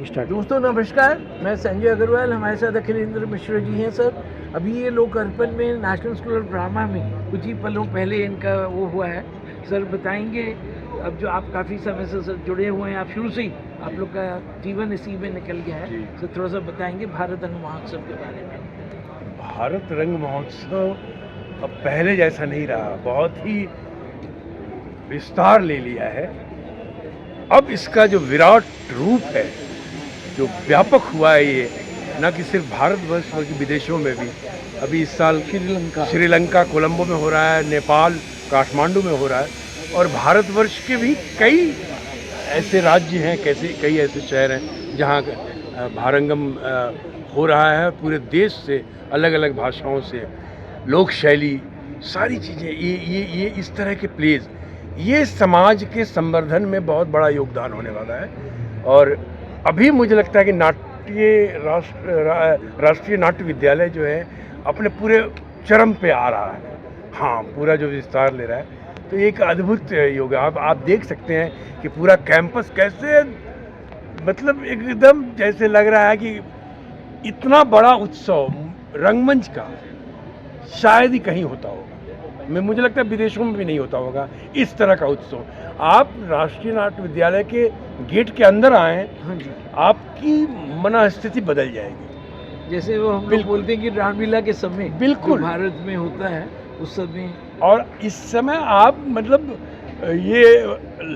Start. दोस्तों नमस्कार, मैं संजय अग्रवाल। हमारे साथ अखिलेंद्र मिश्र जी हैं सर। अभी ये लोक अर्पण में नेशनल स्कूल ऑफ ड्रामा में कुछ ही पलों पहले इनका वो हुआ है। सर बताएंगे, अब जो आप काफ़ी समय से सर जुड़े हुए हैं, आप शुरू से ही आप लोग का जीवन इसी में निकल गया है, सर थोड़ा सा बताएंगे भारत रंग महोत्सव के बारे में। भारत रंग महोत्सव अब पहले जैसा नहीं रहा, बहुत ही विस्तार ले लिया है। अब इसका जो विराट रूप है, जो व्यापक हुआ है, ये न कि सिर्फ भारतवर्ष बल्कि विदेशों में भी। अभी इस साल श्रीलंका कोलंबो में हो रहा है, नेपाल काठमांडू में हो रहा है, और भारतवर्ष के भी कई ऐसे राज्य हैं, कई ऐसे शहर हैं जहाँ भारंगम हो रहा है। पूरे देश से अलग अलग भाषाओं से लोक शैली सारी चीज़ें, ये इस तरह के प्लेज, ये समाज के संवर्धन में बहुत बड़ा योगदान होने वाला है। और अभी मुझे लगता है कि राष्ट्रीय नाट्य विद्यालय जो है अपने पूरे चरम पे आ रहा है। हाँ, पूरा जो विस्तार ले रहा है, तो एक अद्भुत योग है। आप देख सकते हैं कि पूरा कैंपस कैसे, मतलब एकदम जैसे लग रहा है कि इतना बड़ा उत्सव रंगमंच का शायद ही कहीं होता होगा। मुझे लगता है विदेशों में भी नहीं होता होगा इस तरह का उत्सव। आप राष्ट्रीय नाट्य विद्यालय के गेट के अंदर आएँ, हाँ जी, आपकी मनस्थिति बदल जाएगी। जैसे वो हम लोग बोलते हैं कि रामलीला के समय बिल्कुल भारत में होता है उस समय। और इस समय आप मतलब ये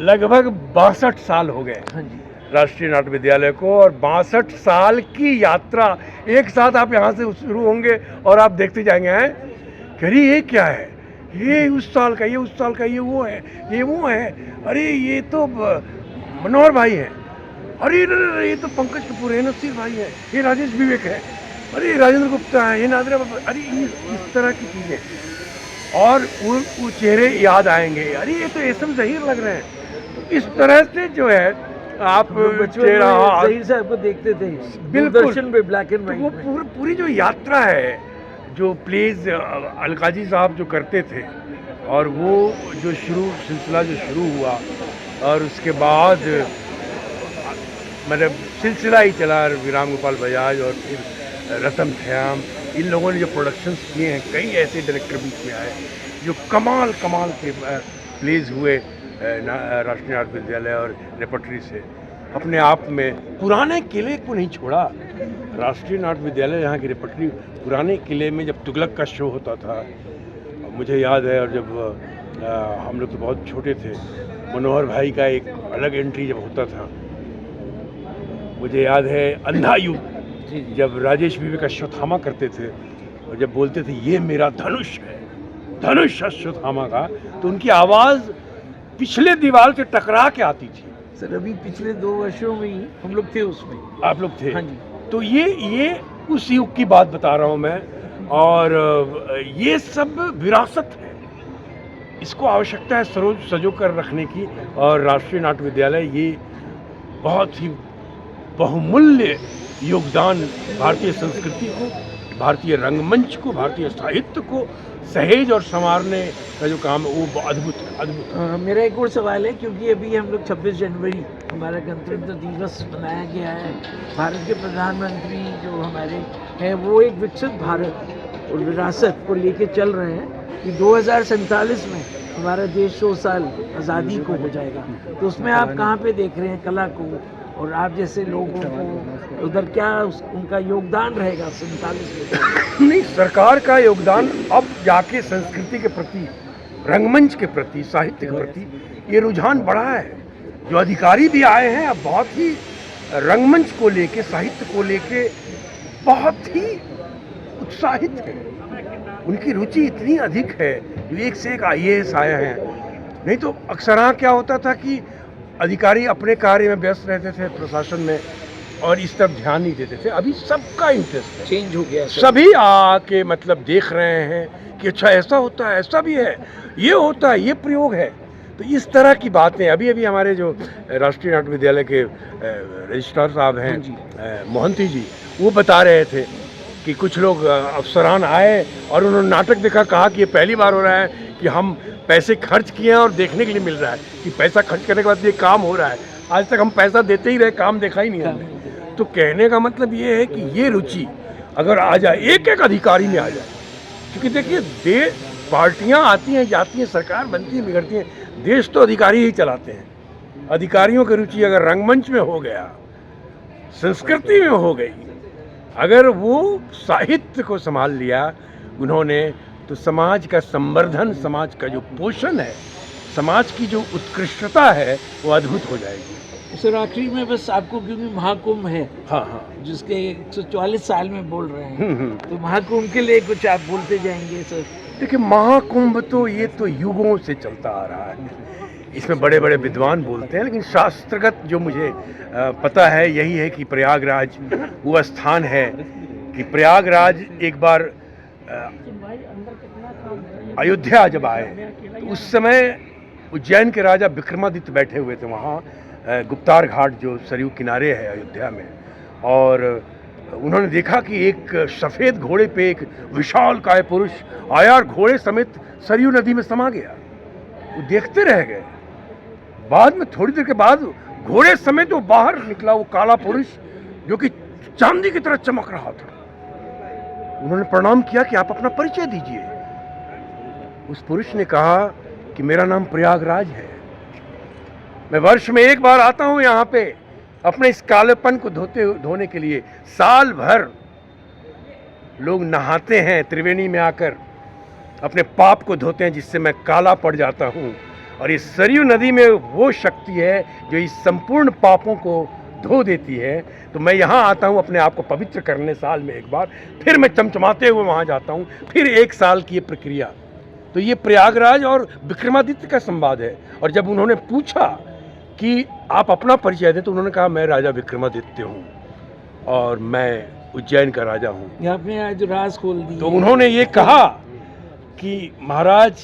लगभग 62 साल हो गए हाँ जी, राष्ट्रीय नाट्य विद्यालय को, और 62 साल की यात्रा एक साथ आप यहाँ से शुरू होंगे और आप देखते जाएंगे हैं कि अरे ये क्या है, ये उस साल का, ये उस साल का, ये वो है, ये वो है, अरे ये तो मनोहर भाई हैं, अरे ये तो पंकज कपूर है, नसीर भाई है, ये राजेश विवेक है, अरे राजेंद्र गुप्ता है, ये नादिरा बाबा, अरे इस तरह की चीज़ें, और वो चेहरे याद आएंगे, अरे ये तो एसएम ज़हीर लग रहे हैं। इस तरह से जो है आप चेहरा ज़हीर साहब को देखते थे बिल्कुल दूरदर्शन पे ब्लैक एंड तो व्हाइट वो पूरी जो यात्रा है, जो प्लेज अलकाजी साहब जो करते थे, और वो जो सिलसिला जो शुरू हुआ, और उसके बाद मतलब सिलसिला ही चला, विराम गोपाल बजाज और फिर रतन ख्याम, इन लोगों ने जो प्रोडक्शंस किए हैं, कई ऐसे डायरेक्टर बीच में आए जो कमाल के प्लेज हुए राष्ट्रीय नाट्य विद्यालय और रेपर्टरी से। अपने आप में पुराने किले को नहीं छोड़ा राष्ट्रीय नाट्य विद्यालय। यहाँ की रेपर्टरी पुराने किले में जब तुगलक का शो होता था, मुझे याद है, और जब हम लोग तो बहुत छोटे थे, मनोहर भाई का एक अलग एंट्री जब होता था, मुझे याद है अंधा युग, जब राजेश विवेक अश्वत्थामा करते थे और जब बोलते थे ये मेरा धनुष है, धनुष अश्वत्थामा का, तो उनकी आवाज़ पिछले दीवार से टकरा के आती थी। सर अभी पिछले 2 वर्षों में ही हम लोग थे उसमें। आप लोग थे? हाँ जी। तो ये उस युग की बात बता रहा हूँ मैं, और ये सब विरासत है, इसको आवश्यकता है सजो कर रखने की। और राष्ट्रीय नाट्य विद्यालय ये बहुत ही बहुमूल्य योगदान भारतीय संस्कृति को, भारतीय रंगमंच को, भारतीय साहित्य को सहेज और संवारने का जो काम है वो अद्भुत। मेरा एक और सवाल है, क्योंकि अभी हम लोग 26 जनवरी हमारा गणतंत्र दिवस मनाया गया है। भारत के प्रधानमंत्री जो हमारे हैं वो एक विकसित भारत और विरासत को लेके चल रहे हैं कि 2047 में हमारा देश 100 साल आज़ादी को हो जाएगा। तो उसमें आप कहाँ पे देख रहे हैं कला को, और आप जैसे लोगों को उधर क्या उनका योगदान रहेगा 47 में? नहीं, सरकार का योगदान अब जाके संस्कृति के प्रति, रंगमंच के प्रति, साहित्य के प्रति ये रुझान बढ़ा है। जो अधिकारी भी आए हैं अब बहुत ही रंगमंच को लेके, साहित्य को लेके बहुत ही उत्साहित है। उनकी रुचि इतनी अधिक है, जो एक से एक IAS आए हैं। नहीं तो अक्सर क्या होता था कि अधिकारी अपने कार्य में व्यस्त रहते थे प्रशासन में, और इस तरफ ध्यान नहीं देते थे। अभी सबका इंटरेस्ट है, चेंज हो गया। सभी आके मतलब देख रहे हैं कि अच्छा ऐसा होता है, ऐसा भी है, ये होता है, ये प्रयोग है। तो इस तरह की बातें अभी हमारे जो राष्ट्रीय नाट्य विद्यालय के रजिस्ट्रार साहब हैं मोहंती जी, वो बता रहे थे कि कुछ लोग अफसरान आए और उन्होंने नाटक देखा, कहा कि ये पहली बार हो रहा है कि हम पैसे खर्च किए हैं और देखने के लिए मिल रहा है कि पैसा खर्च करने के बाद ये काम हो रहा है। आज तक हम पैसा देते ही रहे, काम देखा ही नहीं हमने। तो कहने का मतलब ये है कि ये रुचि अगर आ जाए, एक एक अधिकारी में आ जाए, क्योंकि देखिए पार्टियां आती हैं जाती हैं, सरकार बनती है बिगड़ती है, देश तो अधिकारी ही चलाते हैं। अधिकारियों की रुचि अगर रंगमंच में हो गया, संस्कृति में हो गई, अगर वो साहित्य को संभाल लिया उन्होंने, तो समाज का संवर्धन, समाज का जो पोषण है, समाज की जो उत्कृष्टता है वो अद्भुत हो जाएगी। सर आखिरी में बस आपको, क्योंकि महाकुंभ है, हाँ, जिसके 144 साल में बोल रहे हैं, तो महाकुंभ के लिए कुछ आप बोलते जाएंगे सर? देखिए महाकुंभ तो ये तो युगों से चलता आ रहा है, इसमें बड़े बड़े विद्वान बोलते हैं, लेकिन शास्त्रगत जो मुझे पता है यही है कि प्रयागराज वो स्थान है कि प्रयागराज एक बार अयोध्या जब आए तो उस समय उज्जैन के राजा विक्रमादित्य बैठे हुए थे वहाँ, गुप्तार घाट जो सरयू किनारे है अयोध्या में, और उन्होंने देखा कि एक सफ़ेद घोड़े पे एक विशालकाय पुरुष आया और घोड़े समेत सरयू नदी में समा गया। वो देखते रह गए। बाद में थोड़ी देर के बाद घोड़े समेत वो बाहर निकला, वो काला पुरुष जो कि चांदी की तरह चमक रहा था। उन्होंने प्रणाम किया कि आप अपना परिचय दीजिए। उस पुरुष ने कहा कि मेरा नाम प्रयागराज है, मैं वर्ष में एक बार आता हूं यहाँ पे अपने इस कालेपन को धोने के लिए। साल भर लोग नहाते हैं त्रिवेणी में आकर, अपने पाप को धोते हैं जिससे मैं काला पड़ जाता हूँ, और इस सरयू नदी में वो शक्ति है जो इस संपूर्ण पापों को धो देती है। तो मैं यहाँ आता हूँ अपने आप को पवित्र करने साल में एक बार, फिर मैं चमचमाते हुए वहाँ जाता हूँ, फिर एक साल की ये प्रक्रिया। तो ये प्रयागराज और विक्रमादित्य का संवाद है। और जब उन्होंने पूछा कि आप अपना परिचय दें तो उन्होंने कहा मैं राजा विक्रमादित्य हूँ और मैं उज्जैन का राजा हूँ। आपने आज राज खोल दी। तो उन्होंने ये कहा कि महाराज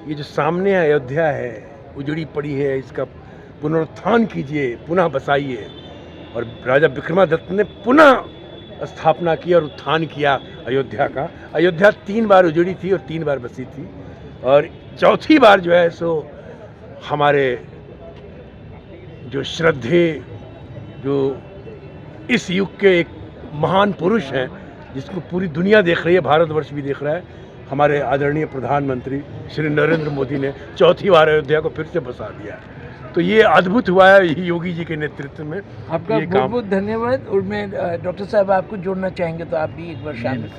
ये जो सामने अयोध्या है उजड़ी पड़ी है, इसका पुनरुत्थान कीजिए, पुनः बसाइए। और राजा विक्रमादित्य ने पुनः स्थापना की और उत्थान किया अयोध्या का। अयोध्या 3 बार उजड़ी थी और 3 बार बसी थी, और चौथी बार जो है सो हमारे जो श्रद्धे, जो इस युग के एक महान पुरुष हैं जिसको पूरी दुनिया देख रही है, भारतवर्ष भी देख रहा है, हमारे आदरणीय प्रधानमंत्री श्री नरेंद्र मोदी ने चौथी बार अयोध्या को फिर से बसा दिया। तो ये अद्भुत हुआ है योगी जी के नेतृत्व में। आपका बहुत बहुत धन्यवाद। और मैं डॉक्टर साहब आपको जोड़ना चाहेंगे तो आप भी एक बार शामिल।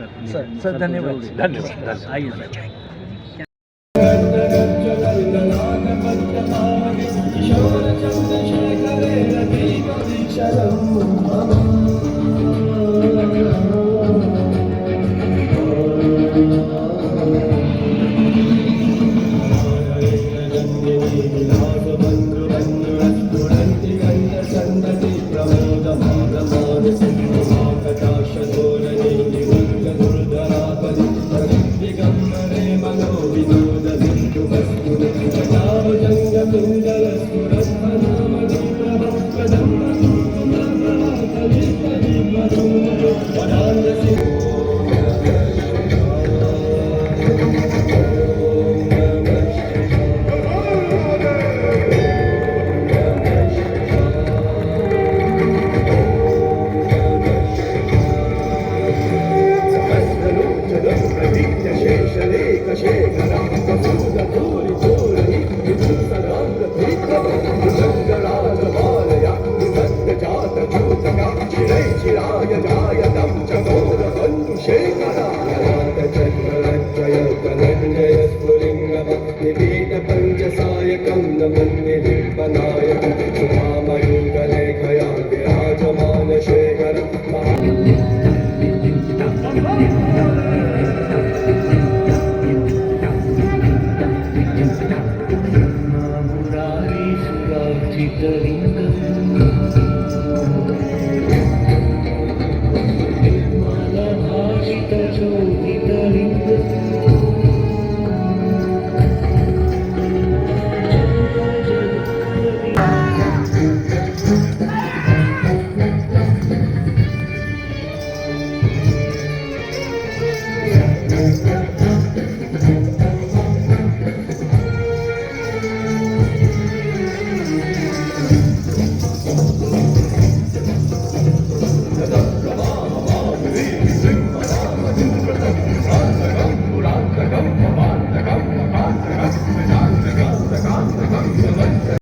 सर धन्यवाद। धन्यवाद। आइए सर। पंचसायकं नमन्ये विपनायकं सुधामयुगलेखया विराजमानशेखरं